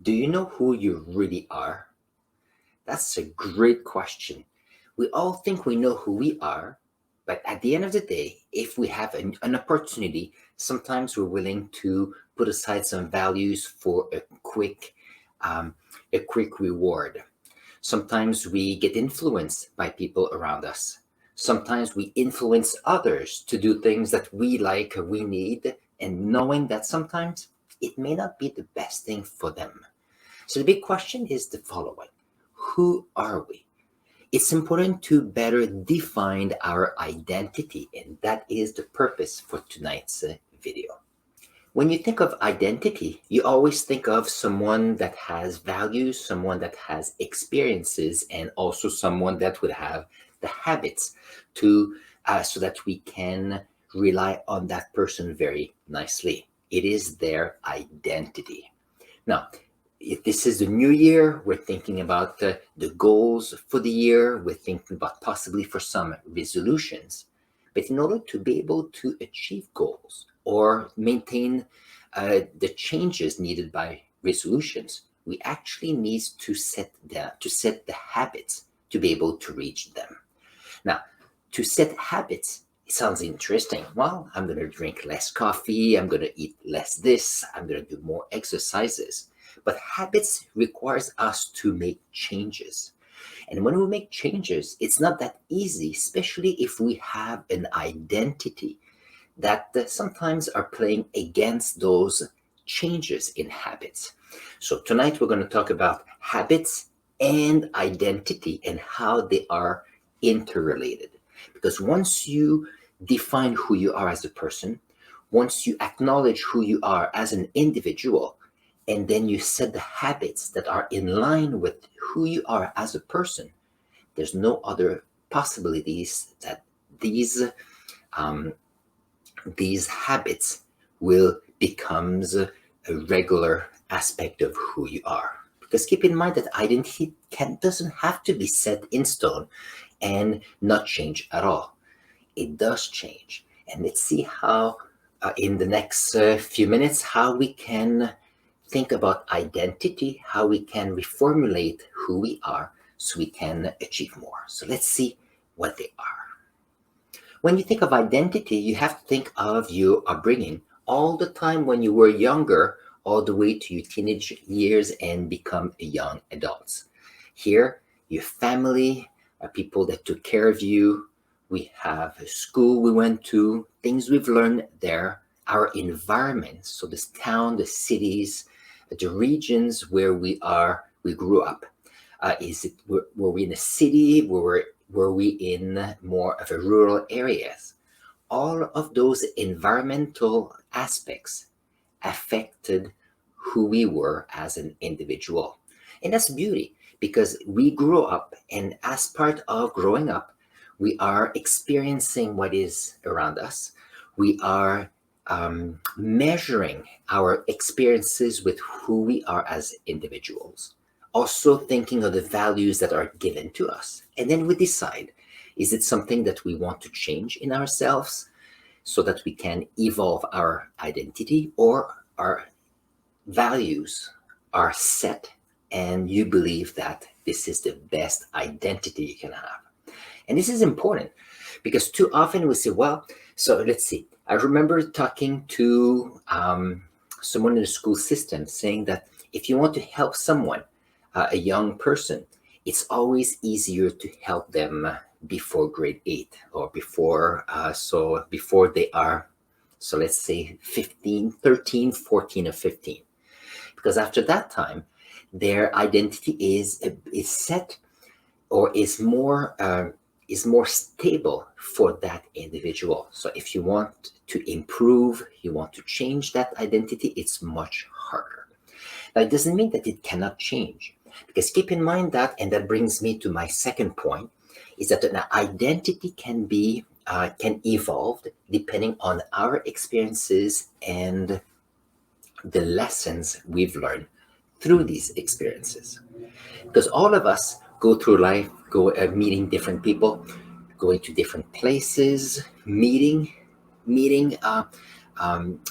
Do you know who you really are? That's a great question. We all think we know who we are, but at the end of the day, if we have an opportunity, sometimes we're willing to put aside some values for um, a quick reward. Sometimes we get influenced by people around us. Sometimes we influence others to do things that we like or we need, and knowing that sometimes it may not be the best thing for them. So the big question is the following: who are we? It's important to better define our identity, and that is the purpose for tonight's video. When you think of identity, you always think of someone that has values, someone that has experiences, and also someone that would have the habits to so that we can rely on that person very nicely. It is their identity. Now, if this is the new year, we're thinking about the goals for the year. We're thinking about possibly for some resolutions. But in order to be able to achieve goals or maintain the changes needed by resolutions, we actually need to set the habits to be able to reach them. Now, to set habits, it sounds interesting. Well, I'm going to drink less coffee. I'm going to eat less this. I'm going to do more exercises. But habits requires us to make changes. And when we make changes, it's not that easy, especially if we have an identity that sometimes are playing against those changes in habits. So tonight we're going to talk about habits and identity and how they are interrelated. Because once you define who you are as a person, once you acknowledge who you are as an individual, and then you set the habits that are in line with who you are as a person, there's no other possibilities that um, these habits will becomes a regular aspect of who you are. Because keep in mind that identity doesn't have to be set in stone and not change at all. It does change. And let's see how in the next few minutes how we can think about identity, how we can reformulate who we are so we can achieve more. So let's see what they are. When you think of identity, you have to think of your upbringing all the time when you were younger, all the way to your teenage years and become a young adults. Here, your family are people that took care of you. We have a school we went to, things we've learned there, our environment, so this town, the cities, the regions where we grew up. Were we in a city? Were we in more of a rural areas? All of those environmental aspects affected who we were as an individual. And that's beauty, because we grew up, and as part of growing up, we are experiencing what is around us. We are measuring our experiences with who we are as individuals. Also thinking of the values that are given to us. And then we decide, is it something that we want to change in ourselves so that we can evolve our identity, or our values are set and you believe that this is the best identity you can have? And this is important because too often we say, well, so let's see. I remember talking to someone in the school system saying that if you want to help someone, a young person, it's always easier to help them before grade 8 or before they are, so let's say 15, 13, 14 or 15. Because after that time, their identity is set or is more stable for that individual. So if you want to improve, you want to change that identity, it's much harder. Now, it doesn't mean that it cannot change, because keep in mind that, and that brings me to my second point, is that an identity can evolve depending on our experiences and the lessons we've learned through these experiences. Because all of us go through life, meeting different people, going to different places, meeting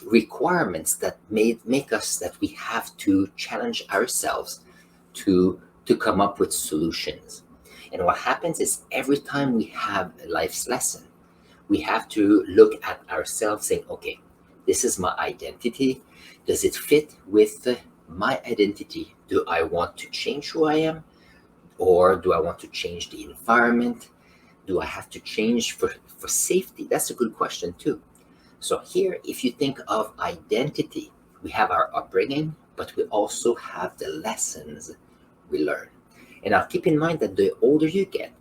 requirements that make us that we have to challenge ourselves to come up with solutions. And what happens is every time we have a life's lesson, we have to look at ourselves saying, okay, this is my identity. Does it fit with my identity? Do I want to change who I am? Or do I want to change the environment? Do I have to change for safety? That's a good question too. So here, if you think of identity, we have our upbringing, but we also have the lessons we learn. And now keep in mind that the older you get,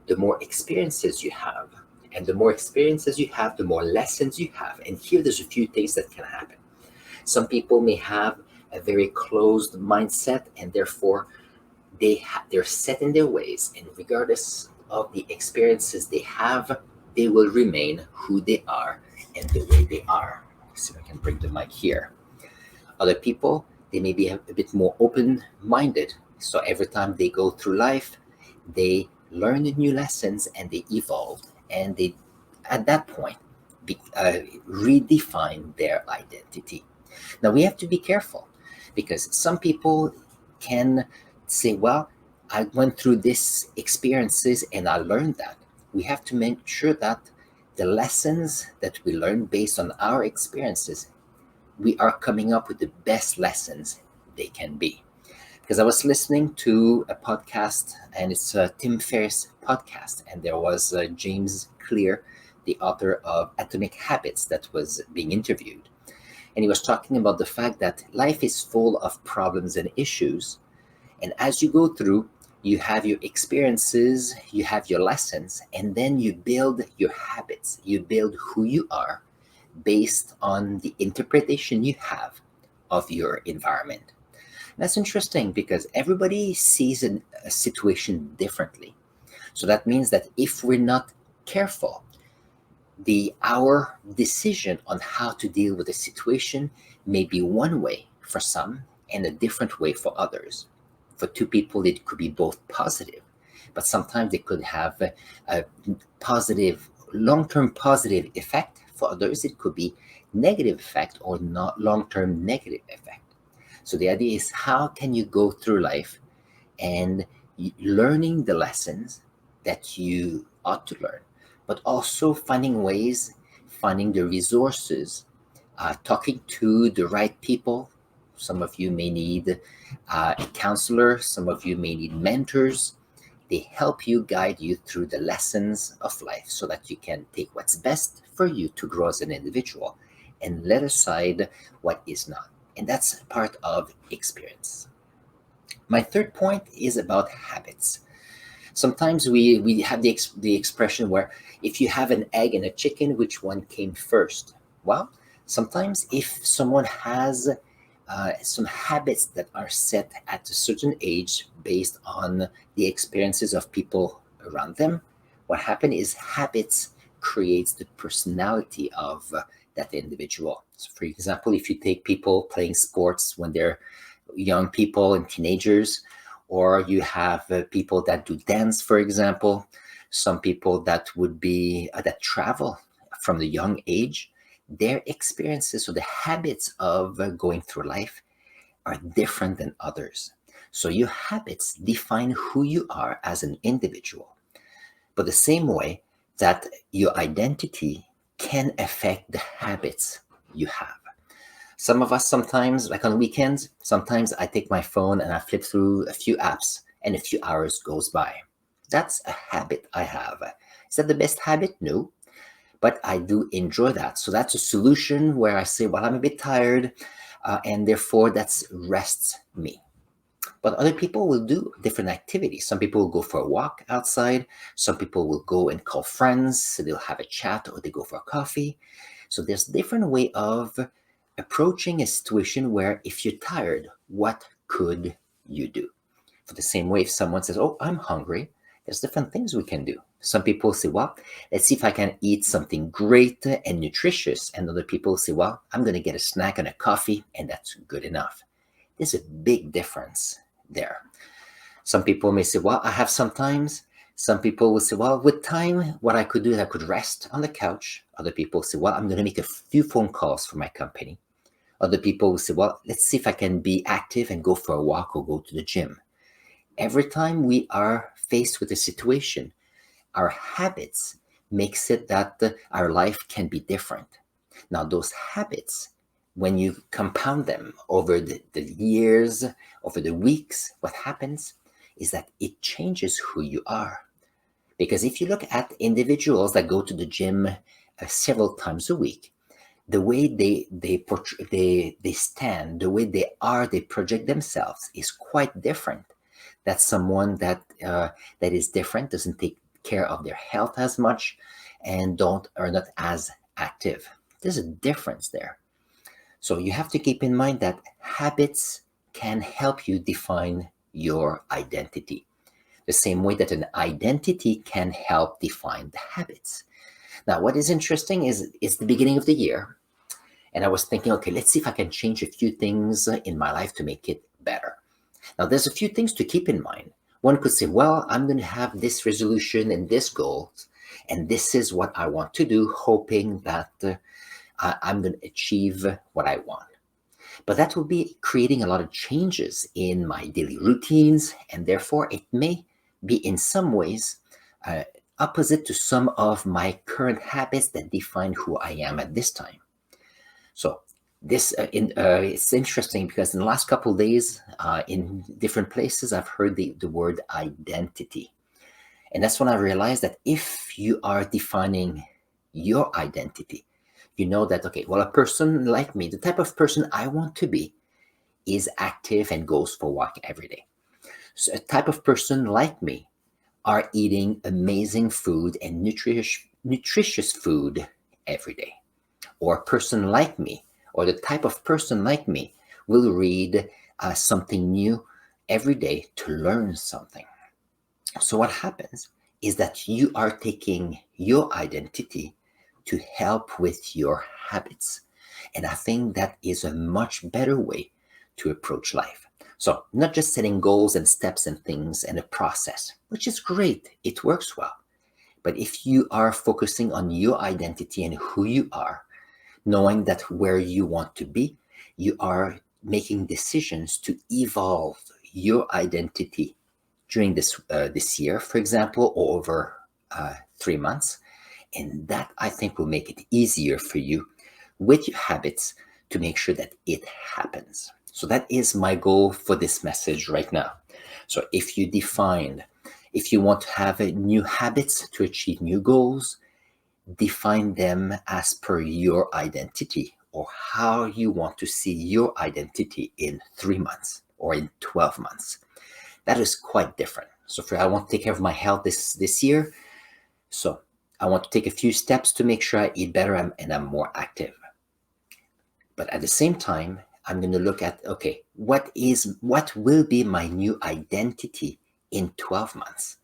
the more experiences you have. And the more experiences you have, the more lessons you have. And here there's a few things that can happen. Some people may have a very closed mindset, and therefore they're set in their ways. And regardless of the experiences they have, they will remain who they are and the way they are. Let's see if I can bring the mic here. Other people, they may be a bit more open-minded. So every time they go through life, they learn the new lessons and they evolve. And they, at that point, redefine their identity. Now, we have to be careful because some people can say, well, I went through these experiences and I learned that. We have to make sure that the lessons that we learn based on our experiences, we are coming up with the best lessons they can be. Because I was listening to a podcast, and it's a Tim Ferriss podcast, and there was James Clear, the author of Atomic Habits, that was being interviewed. And he was talking about the fact that life is full of problems and issues. And as you go through, you have your experiences, you have your lessons, and then you build your habits. You build who you are based on the interpretation you have of your environment. That's interesting because everybody sees a situation differently. So that means that if we're not careful, our decision on how to deal with a situation may be one way for some and a different way for others. For two people, it could be both positive, but sometimes it could have a positive, long-term positive effect. For others, it could be negative effect or not long-term negative effect. So the idea is, how can you go through life and learning the lessons that you ought to learn, but also finding ways, finding the resources, talking to the right people. Some of you may need a counselor, some of you may need mentors. They help you, guide you through the lessons of life so that you can take what's best for you to grow as an individual and let aside what is not. And that's part of experience. My third point is about habits. Sometimes we have the expression where if you have an egg and a chicken, which one came first? Well, sometimes if someone has some habits that are set at a certain age based on the experiences of people around them, what happens is habits creates the personality of that individual. So for example, if you take people playing sports when they're young people and teenagers, or you have people that do dance, for example, some people that would be that travel from the young age, their experiences or the habits of going through life are different than others. So your habits define who you are as an individual. But the same way that your identity can affect the habits you have. Some of us sometimes, like on weekends, sometimes I take my phone and I flip through a few apps and a few hours goes by. That's a habit I have. Is that the best habit? No. But I do enjoy that. So that's a solution where I say, well, I'm a bit tired, and therefore that rests me. But other people will do different activities. Some people will go for a walk outside. Some people will go and call friends. So they'll have a chat or they go for a coffee. So there's different way of approaching a situation where if you're tired, what could you do? For the same way, if someone says, oh, I'm hungry, there's different things we can do. Some people say, well, let's see if I can eat something great and nutritious. And other people say, well, I'm going to get a snack and a coffee, and that's good enough. There's a big difference there. Some people may say, well, I have sometimes Some people will say, well, with time, what I could do is I could rest on the couch. Other people say, well, I'm going to make a few phone calls for my company. Other people will say, well, let's see if I can be active and go for a walk or go to the gym. Every time we are faced with a situation, our habits makes it that our life can be different. Now, those habits, when you compound them over the years, over the weeks, what happens is that it changes who you are. Because if you look at individuals that go to the gym several times a week, the way they stand, the way they are, they project themselves is quite different. That's someone that is different, doesn't take care of their health as much, and are not as active. There's a difference there. So you have to keep in mind that habits can help you define your identity, the same way that an identity can help define the habits. Now, what is interesting is it's the beginning of the year, and I was thinking, okay, let's see if I can change a few things in my life to make it better. Now, there's a few things to keep in mind. One could say, well, I'm going to have this resolution and this goal, and this is what I want to do, hoping that I'm going to achieve what I want. But that will be creating a lot of changes in my daily routines, and therefore it may be in some ways opposite to some of my current habits that define who I am at this time. So this it's interesting because in the last couple of days in different places I've heard the word identity, and that's when I realized that if you are defining your identity, you know that, okay, well, a person like me, the type of person I want to be, is active and goes for a walk every day. So a type of person like me are eating amazing food and nutritious food every day. Or a person like me, or the type of person like me, will read something new every day to learn something. So what happens is that you are taking your identity to help with your habits. And I think that is a much better way to approach life. So not just setting goals and steps and things and a process, which is great, it works well. But if you are focusing on your identity and who you are, knowing that where you want to be, you are making decisions to evolve your identity during this year, for example, or over 3 months. And that, I think, will make it easier for you with your habits to make sure that it happens. So that is my goal for this message right now. So if you want to have new habits to achieve new goals, define them as per your identity, or how you want to see your identity in 3 months or in 12 months. That is quite different. So I want to take care of my health this year. So I want to take a few steps to make sure I eat better and I'm more active. But at the same time, I'm going to look at, okay, what will be my new identity in 12 months?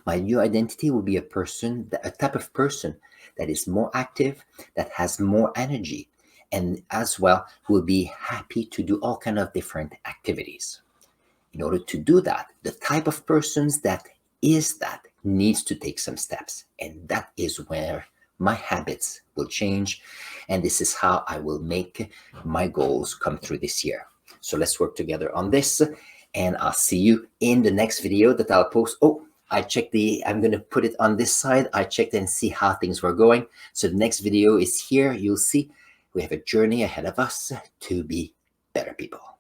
My new identity will be a type of person that is more active, that has more energy, and as well will be happy to do all kinds of different activities. In order to do that, the type of persons that needs to take some steps. And that is where my habits will change. And this is how I will make my goals come through this year. So let's work together on this. And I'll see you in the next video that I'll post. Oh, I'm going to put it on this side. I checked and see how things were going. So the next video is here. You'll see we have a journey ahead of us to be better people.